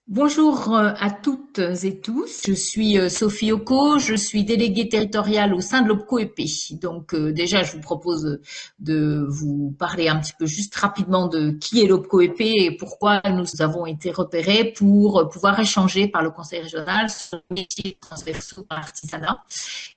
Bonjour à toutes et tous. Je suis Sophie Occo, je suis déléguée territoriale au sein de l'OPCO-EP. Donc déjà, je vous propose de vous parler un petit peu juste rapidement de qui est l'OPCO-EP et pourquoi nous avons été repérés pour pouvoir échanger par le Conseil régional sur les métiers transversaux dans l'artisanat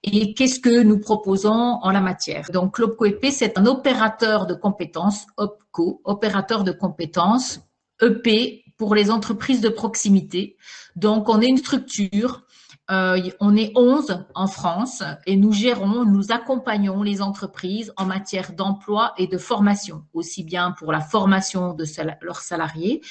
et qu'est-ce que nous proposons en la matière. Donc l'OPCO-EP, c'est un opérateur de compétences, OPCO, opérateur de compétences, EP pour les entreprises de proximité. Donc, on est une structure, on est 11 en France et nous gérons, nous accompagnons les entreprises en matière d'emploi et de formation, aussi bien pour la formation de leurs salariés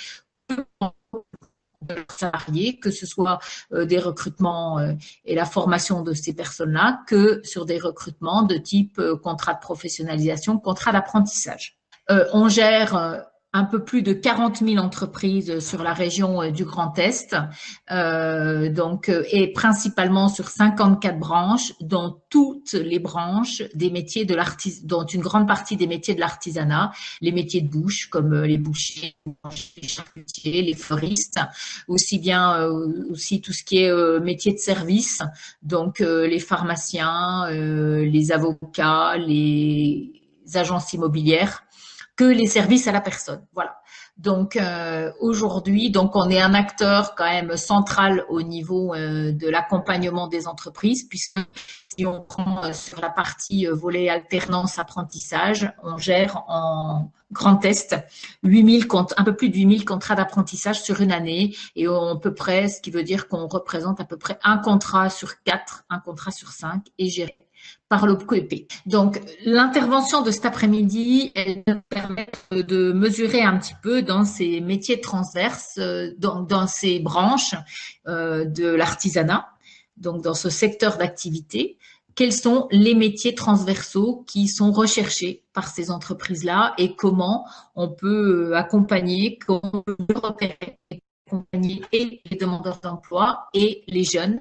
que ce soit des recrutements et la formation de ces personnes-là, que sur des recrutements de type contrat de professionnalisation, contrat d'apprentissage. On gère un peu plus de 40 000 entreprises sur la région du Grand Est, et principalement sur 54 branches, dont toutes les branches des métiers de dont une grande partie des métiers de l'artisanat, les métiers de bouche comme les bouchers, les charcutiers, les fleuristes, aussi bien aussi tout ce qui est métier de service, donc les pharmaciens, les avocats, les agences immobilières, que les services à la personne. Voilà. Donc aujourd'hui, donc on est un acteur quand même central au niveau de l'accompagnement des entreprises, puisque si on prend sur la partie volet alternance apprentissage, on gère en Grand Est un peu plus de 8 000 contrats d'apprentissage sur une année, et à peu près, ce qui veut dire qu'on représente à peu près un contrat sur 4, un contrat sur 5 est géré par l'OPCO-EP. Donc, l'intervention de cet après-midi, elle va permettre de mesurer un petit peu dans ces métiers transverses, dans ces branches de l'artisanat, donc dans ce secteur d'activité, quels sont les métiers transversaux qui sont recherchés par ces entreprises-là et comment on peut accompagner, comment on peut repérer, accompagner et les demandeurs d'emploi et les jeunes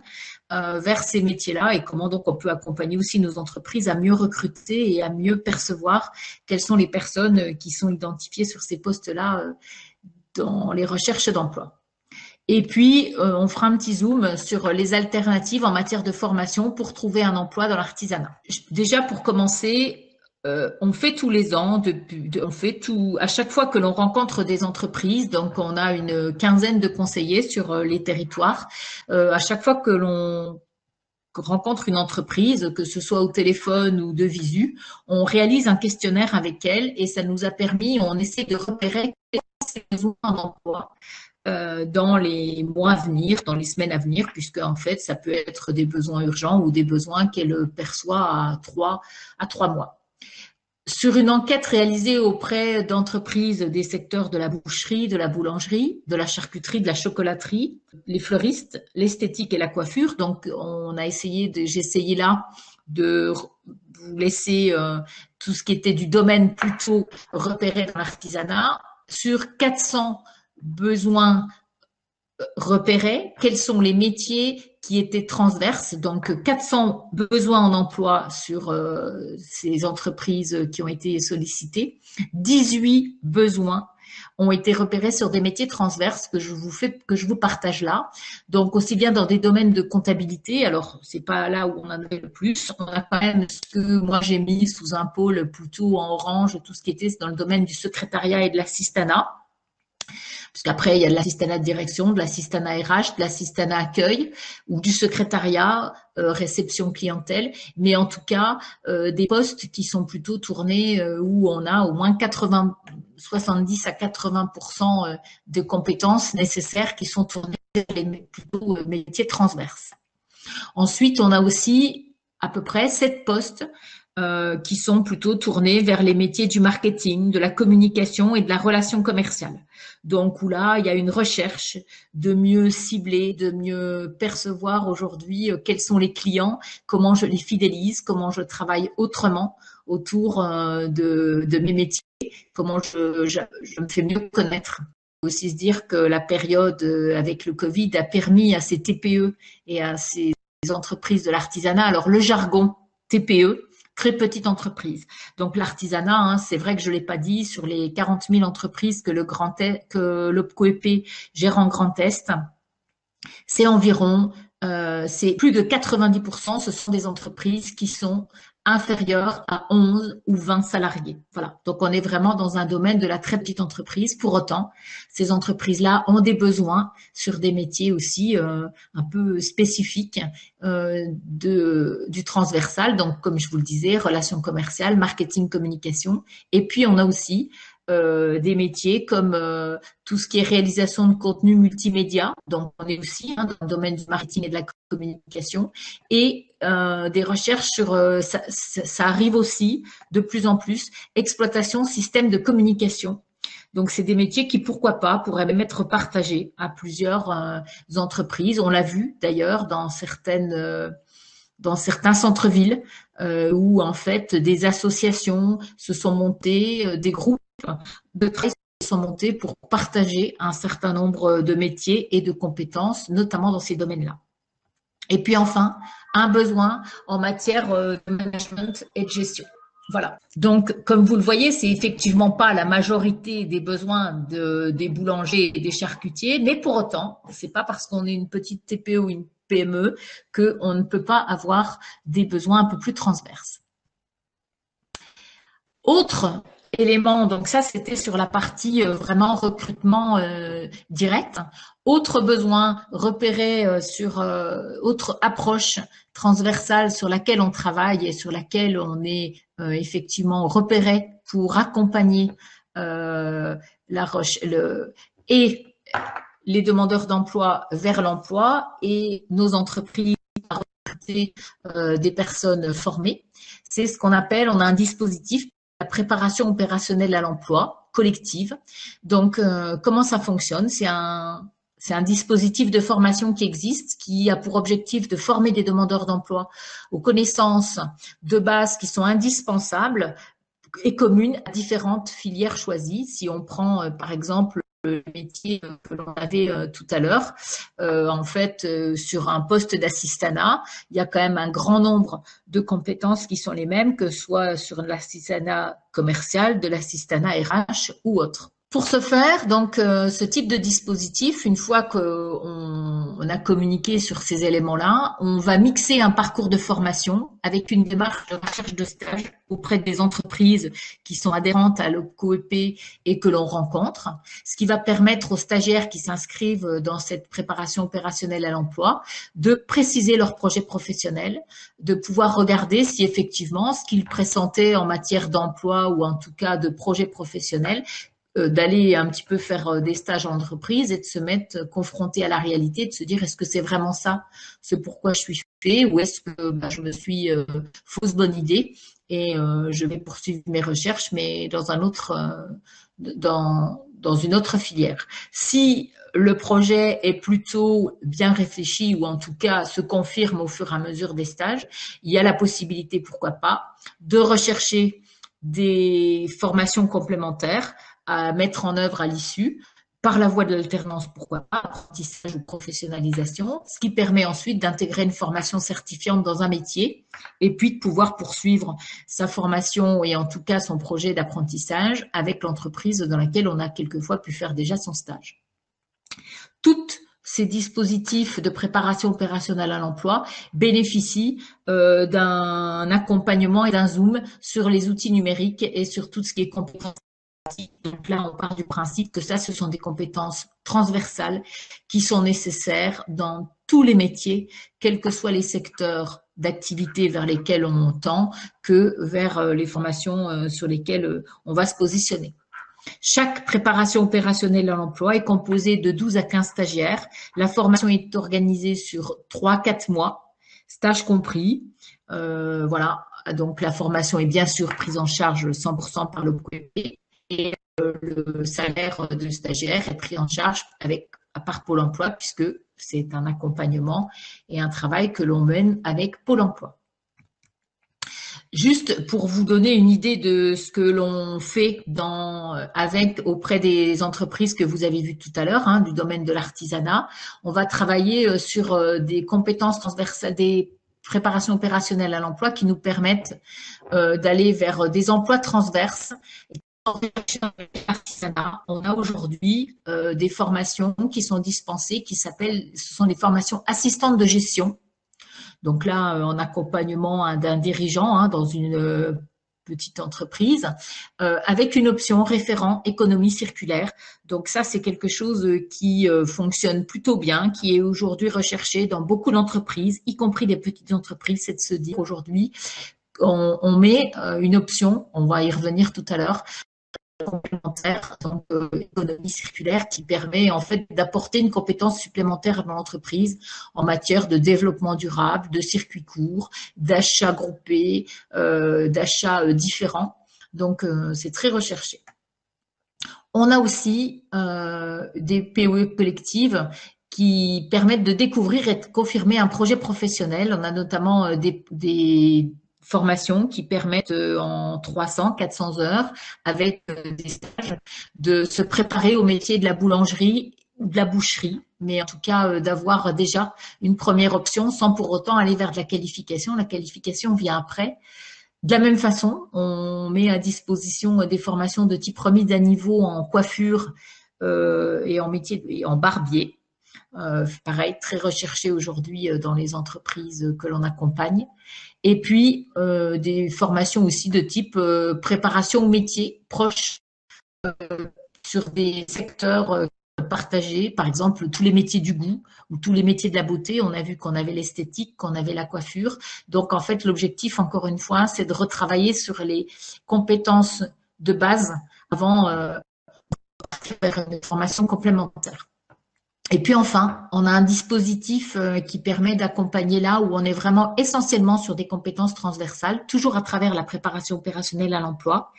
vers ces métiers-là et comment donc on peut accompagner aussi nos entreprises à mieux recruter et à mieux percevoir quelles sont les personnes qui sont identifiées sur ces postes-là dans les recherches d'emploi. Et puis, on fera un petit zoom sur les alternatives en matière de formation pour trouver un emploi dans l'artisanat. Déjà, pour commencer, on fait tous les ans, on fait tout, à chaque fois que l'on rencontre des entreprises, donc on a une quinzaine de conseillers sur les territoires. À chaque fois que l'on rencontre une entreprise, que ce soit au téléphone ou de visu, on réalise un questionnaire avec elle et ça nous a permis, on essaie de repérer ses besoins d'emploi dans les mois à venir, dans les semaines à venir, puisque en fait, ça peut être des besoins urgents ou des besoins qu'elle perçoit à 3 mois. Sur une enquête réalisée auprès d'entreprises des secteurs de la boucherie, de la boulangerie, de la charcuterie, de la chocolaterie, les fleuristes, l'esthétique et la coiffure, donc j'ai essayé là de vous laisser tout ce qui était du domaine plutôt repéré dans l'artisanat. Sur 400 besoins repérés, quels sont les métiers qui étaient transverses, donc 400 besoins en emploi sur ces entreprises qui ont été sollicitées, 18 besoins ont été repérés sur des métiers transverses que je vous partage là. Donc aussi bien dans des domaines de comptabilité, alors c'est pas là où on en avait le plus, on a quand même ce que moi j'ai mis sous un pôle plutôt en orange, tout ce qui était dans le domaine du secrétariat et de l'assistanat. Parce qu'après, il y a de l'assistanat de direction, de l'assistanat RH, de l'assistanat accueil ou du secrétariat, réception clientèle. Mais en tout cas, des postes qui sont plutôt tournés où on a au moins 70 à 80% de compétences nécessaires qui sont tournées vers les plutôt métiers transverses. Ensuite, on a aussi à peu près 7 postes qui sont plutôt tournés vers les métiers du marketing, de la communication et de la relation commerciale. Donc où là, il y a une recherche de mieux cibler, de mieux percevoir aujourd'hui quels sont les clients, comment je les fidélise, comment je travaille autrement autour de mes métiers, comment je me fais mieux connaître. Il faut aussi se dire que la période avec le Covid a permis à ces TPE et à ces entreprises de l'artisanat, alors le jargon TPE, très petite entreprise. Donc l'artisanat, hein, c'est vrai que je l'ai pas dit, sur les 40 000 entreprises que l'Opco EP gère en Grand Est, c'est environ, c'est plus de 90%, ce sont des entreprises qui sont inférieures à 11 ou 20 salariés. Voilà. Donc, on est vraiment dans un domaine de la très petite entreprise. Pour autant, ces entreprises-là ont des besoins sur des métiers aussi un peu spécifiques du transversal. Donc, comme je vous le disais, relations commerciales, marketing, communication. Et puis, on a aussi des métiers comme tout ce qui est réalisation de contenu multimédia. Donc, on est aussi dans le domaine du marketing et de la communication. Et des recherches sur, ça arrive aussi de plus en plus, exploitation système de communication. Donc, c'est des métiers qui, pourquoi pas, pourraient même être partagés à plusieurs entreprises. On l'a vu d'ailleurs dans certains centres-villes où en fait des associations se sont montées, des groupes de travail se sont montés pour partager un certain nombre de métiers et de compétences, notamment dans ces domaines-là. Et puis enfin, un besoin en matière de management et de gestion. Voilà. Donc, comme vous le voyez, c'est effectivement pas la majorité des besoins des boulangers et des charcutiers, mais pour autant, c'est pas parce qu'on est une petite TPE ou une PME qu'on ne peut pas avoir des besoins un peu plus transverses. Autre élément, donc ça c'était sur la partie vraiment recrutement direct. Autre besoin repéré sur autre approche transversale sur laquelle on travaille et sur laquelle on est effectivement repéré pour accompagner et les demandeurs d'emploi vers l'emploi et nos entreprises à recruter des personnes formées. C'est ce qu'on appelle, on a un dispositif, la préparation opérationnelle à l'emploi collective. Donc, comment ça fonctionne? C'est un dispositif de formation qui existe, qui a pour objectif de former des demandeurs d'emploi aux connaissances de base qui sont indispensables et communes à différentes filières choisies. Si on prend, par exemple, le métier que l'on avait tout à l'heure, en fait, sur un poste d'assistanat, il y a quand même un grand nombre de compétences qui sont les mêmes, que ce soit sur l'assistanat commercial, de l'assistanat RH ou autre. Pour ce faire, donc, ce type de dispositif, une fois qu'on a communiqué sur ces éléments-là, on va mixer un parcours de formation avec une démarche de recherche de stage auprès des entreprises qui sont adhérentes à l'Opco EP et que l'on rencontre, ce qui va permettre aux stagiaires qui s'inscrivent dans cette préparation opérationnelle à l'emploi de préciser leur projet professionnel, de pouvoir regarder si effectivement ce qu'ils pressentaient en matière d'emploi ou en tout cas de projet professionnel, d'aller un petit peu faire des stages en entreprise et de se mettre confronté à la réalité, de se dire est-ce que c'est vraiment ça, ce pourquoi je suis fait, ou est-ce que je me suis fausse bonne idée et je vais poursuivre mes recherches mais dans un autre dans une autre filière. Si le projet est plutôt bien réfléchi ou en tout cas se confirme au fur et à mesure des stages, il y a la possibilité, pourquoi pas, de rechercher des formations complémentaires à mettre en œuvre à l'issue, par la voie de l'alternance, pourquoi pas, apprentissage ou professionnalisation, ce qui permet ensuite d'intégrer une formation certifiante dans un métier et puis de pouvoir poursuivre sa formation et en tout cas son projet d'apprentissage avec l'entreprise dans laquelle on a quelquefois pu faire déjà son stage. Toutes ces dispositifs de préparation opérationnelle à l'emploi bénéficient d'un accompagnement et d'un zoom sur les outils numériques et sur tout ce qui est compétences. Donc là, on part du principe que ça, ce sont des compétences transversales qui sont nécessaires dans tous les métiers, quels que soient les secteurs d'activité vers lesquels on tend, que vers les formations sur lesquelles on va se positionner. Chaque préparation opérationnelle à l'emploi est composée de 12 à 15 stagiaires. La formation est organisée sur 3-4 mois, stage compris. Voilà, donc la formation est bien sûr prise en charge 100% par le EP. Et le salaire de stagiaire est pris en charge par Pôle emploi puisque c'est un accompagnement et un travail que l'on mène avec Pôle emploi. Juste pour vous donner une idée de ce que l'on fait auprès des entreprises que vous avez vues tout à l'heure, du domaine de l'artisanat, on va travailler sur des compétences transversales, des préparation opérationnelle à l'emploi qui nous permettent d'aller vers des emplois transverses. On a aujourd'hui des formations qui sont dispensées, ce sont des formations assistantes de gestion. Donc là, en accompagnement d'un dirigeant dans une petite entreprise, avec une option référent économie circulaire. Donc ça, c'est quelque chose qui fonctionne plutôt bien, qui est aujourd'hui recherché dans beaucoup d'entreprises, y compris des petites entreprises. C'est de se dire aujourd'hui, on met une option, on va y revenir tout à l'heure, complémentaire, donc économie circulaire, qui permet en fait d'apporter une compétence supplémentaire dans l'entreprise en matière de développement durable, de circuits courts, d'achats groupés, d'achats différents. Donc c'est très recherché. On a aussi des POE collectives qui permettent de découvrir et de confirmer un projet professionnel. On a notamment des formations qui permettent en 300, 400 heures, avec des stages, de se préparer au métier de la boulangerie ou de la boucherie, mais en tout cas d'avoir déjà une première option sans pour autant aller vers de la qualification. La qualification vient après. De la même façon, on met à disposition des formations de type remise à niveau en coiffure et en métier et en barbier. Pareil, très recherché aujourd'hui dans les entreprises que l'on accompagne. Et puis, des formations aussi de type préparation au métier proche sur des secteurs partagés, par exemple tous les métiers du goût ou tous les métiers de la beauté. On a vu qu'on avait l'esthétique, qu'on avait la coiffure. Donc, en fait, l'objectif, encore une fois, c'est de retravailler sur les compétences de base avant de faire une formation complémentaire. Et puis enfin, on a un dispositif qui permet d'accompagner là où on est vraiment essentiellement sur des compétences transversales, toujours à travers la préparation opérationnelle à l'emploi,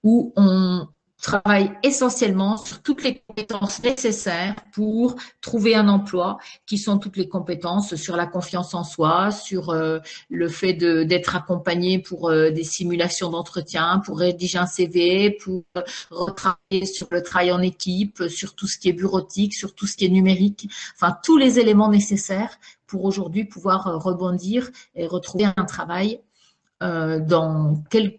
où on travaille essentiellement sur toutes les compétences nécessaires pour trouver un emploi, qui sont toutes les compétences sur la confiance en soi, sur le fait d'être accompagné pour des simulations d'entretien, pour rédiger un CV, pour retravailler sur le travail en équipe, sur tout ce qui est bureautique, sur tout ce qui est numérique, enfin tous les éléments nécessaires pour aujourd'hui pouvoir rebondir et retrouver un travail dans quelle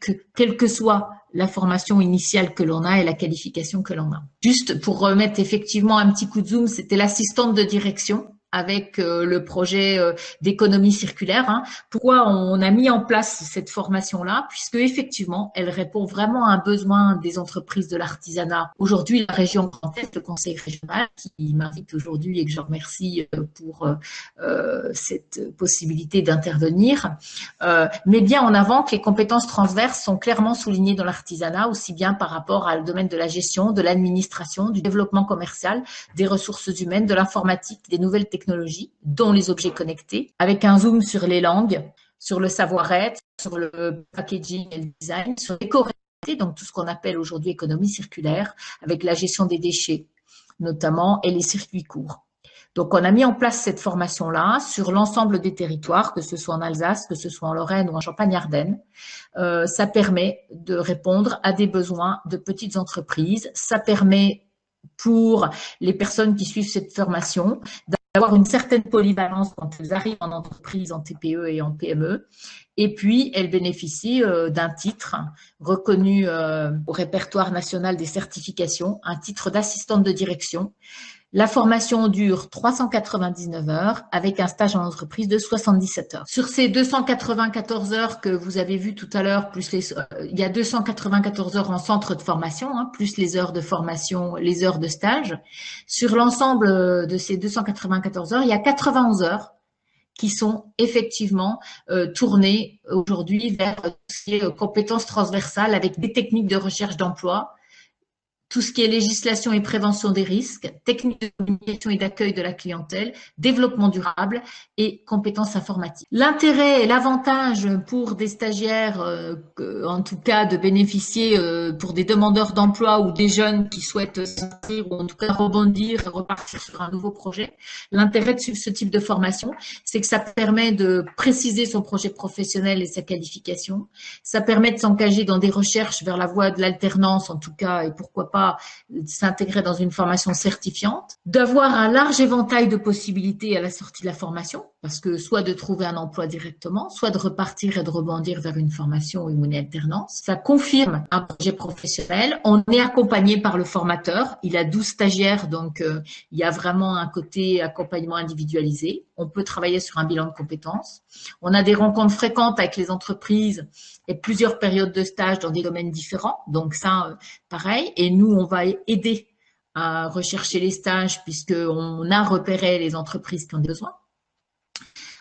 que soit la formation initiale que l'on a et la qualification que l'on a. Juste pour remettre effectivement un petit coup de zoom, c'était l'assistante de direction avec le projet d'économie circulaire. Pourquoi on a mis en place cette formation-là? Puisque effectivement, elle répond vraiment à un besoin des entreprises de l'artisanat. Aujourd'hui, la région Grand Est, le conseil régional, qui m'invite aujourd'hui et que je remercie pour cette possibilité d'intervenir, met bien en avant que les compétences transverses sont clairement soulignées dans l'artisanat, aussi bien par rapport au domaine de la gestion, de l'administration, du développement commercial, des ressources humaines, de l'informatique, des nouvelles technologies, dont les objets connectés, avec un zoom sur les langues, sur le savoir-être, sur le packaging et le design, sur l'éco-réalité, donc tout ce qu'on appelle aujourd'hui économie circulaire, avec la gestion des déchets notamment et les circuits courts. Donc, on a mis en place cette formation-là sur l'ensemble des territoires, que ce soit en Alsace, que ce soit en Lorraine ou en Champagne-Ardenne. Ça permet de répondre à des besoins de petites entreprises. Ça permet pour les personnes qui suivent cette formation d'avoir une certaine polyvalence quand elles arrivent en entreprise, en TPE et en PME. Et puis, elles bénéficient d'un titre reconnu au répertoire national des certifications, un titre d'assistante de direction. La formation dure 399 heures avec un stage en entreprise de 77 heures. Sur ces 294 heures que vous avez vues tout à l'heure, plus il y a 294 heures en centre de formation, plus les heures de formation, les heures de stage. Sur l'ensemble de ces 294 heures, il y a 91 heures qui sont effectivement tournées aujourd'hui vers tout ce qui est compétences transversales avec des techniques de recherche d'emploi, tout ce qui est législation et prévention des risques, techniques de communication et d'accueil de la clientèle, développement durable et compétences informatiques. L'intérêt et l'avantage pour des stagiaires, en tout cas de bénéficier pour des demandeurs d'emploi ou des jeunes qui souhaitent s'inscrire ou en tout cas rebondir et repartir sur un nouveau projet, l'intérêt de suivre ce type de formation, c'est que ça permet de préciser son projet professionnel et sa qualification, ça permet de s'engager dans des recherches vers la voie de l'alternance en tout cas et pourquoi pas pas s'intégrer dans une formation certifiante, d'avoir un large éventail de possibilités à la sortie de la formation, parce que soit de trouver un emploi directement, soit de repartir et de rebondir vers une formation ou une alternance. Ça confirme un projet professionnel. On est accompagné par le formateur. Il a 12 stagiaires, donc il y a vraiment un côté accompagnement individualisé. On peut travailler sur un bilan de compétences. On a des rencontres fréquentes avec les entreprises et plusieurs périodes de stage dans des domaines différents. Donc ça, pareil. Et nous, on va aider à rechercher les stages puisqu'on a repéré les entreprises qui ont besoin.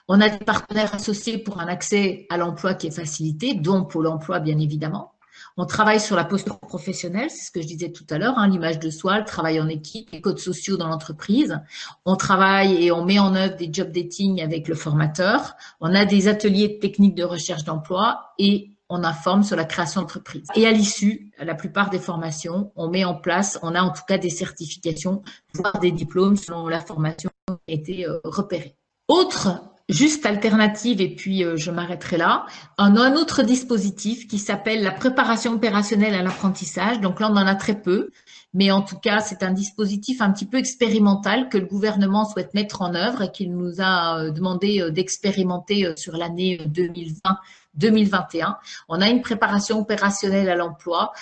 On a des partenaires associés pour un accès à l'emploi qui est facilité, dont Pôle emploi, bien évidemment. On travaille sur la posture professionnelle, c'est ce que je disais tout à l'heure, l'image de soi, le travail en équipe, les codes sociaux dans l'entreprise. On travaille et on met en œuvre des job dating avec le formateur. On a des ateliers de techniques de recherche d'emploi et on informe sur la création d'entreprise. Et à l'issue, la plupart des formations, on met en place, on a en tout cas des certifications, voire des diplômes selon la formation qui a été repérée. Autre juste alternative, et puis je m'arrêterai là, un autre dispositif qui s'appelle la préparation opérationnelle à l'apprentissage. Donc là, on en a très peu, mais en tout cas, c'est un dispositif un petit peu expérimental que le gouvernement souhaite mettre en œuvre et qu'il nous a demandé d'expérimenter sur l'année 2020-2021. On a une préparation opérationnelle à l'emploi,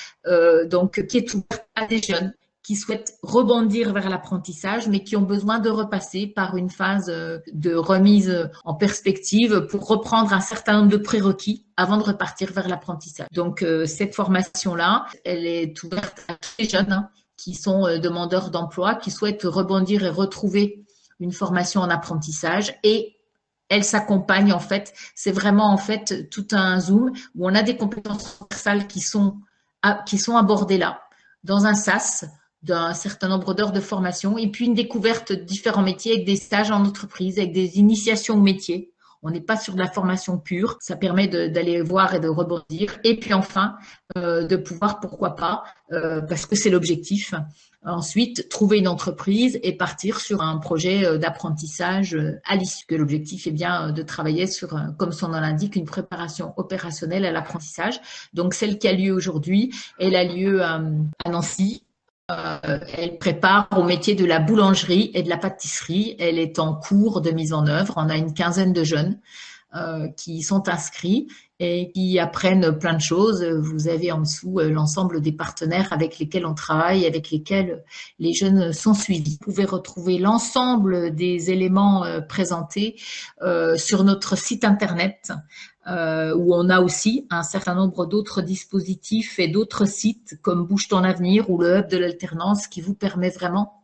donc qui est ouverte à des jeunes qui souhaitent rebondir vers l'apprentissage, mais qui ont besoin de repasser par une phase de remise en perspective pour reprendre un certain nombre de prérequis avant de repartir vers l'apprentissage. Donc, cette formation-là, elle est ouverte à tous les jeunes qui sont demandeurs d'emploi, qui souhaitent rebondir et retrouver une formation en apprentissage et elle s'accompagne en fait, c'est vraiment en fait tout un zoom où on a des compétences transversales qui sont abordées là, dans un SAS, d'un certain nombre d'heures de formation et puis une découverte de différents métiers avec des stages en entreprise, avec des initiations au métier. On n'est pas sur de la formation pure, ça permet d'aller voir et de rebondir. Et puis enfin, de pouvoir, pourquoi pas, parce que c'est l'objectif, ensuite trouver une entreprise et partir sur un projet d'apprentissage à l'issue. Que l'objectif est bien de travailler sur, comme son nom l'indique, une préparation opérationnelle à l'apprentissage. Donc celle qui a lieu aujourd'hui, elle a lieu à Nancy. Elle prépare au métier de la boulangerie et de la pâtisserie. Elle est en cours de mise en œuvre. On a une quinzaine de jeunes qui sont inscrits et qui apprennent plein de choses. Vous avez en dessous l'ensemble des partenaires avec lesquels on travaille, avec lesquels les jeunes sont suivis. Vous pouvez retrouver l'ensemble des éléments présentés sur notre site internet. Où on a aussi un certain nombre d'autres dispositifs et d'autres sites comme Bouge ton avenir ou le Hub de l'alternance qui vous permet vraiment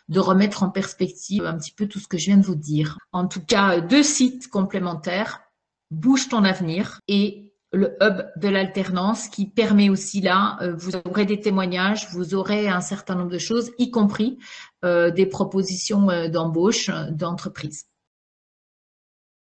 de remettre en perspective un petit peu tout ce que je viens de vous dire. En tout cas, 2 sites complémentaires, Bouge ton avenir et le Hub de l'alternance qui permet aussi là, vous aurez des témoignages, vous aurez un certain nombre de choses, y compris des propositions d'embauche d'entreprise.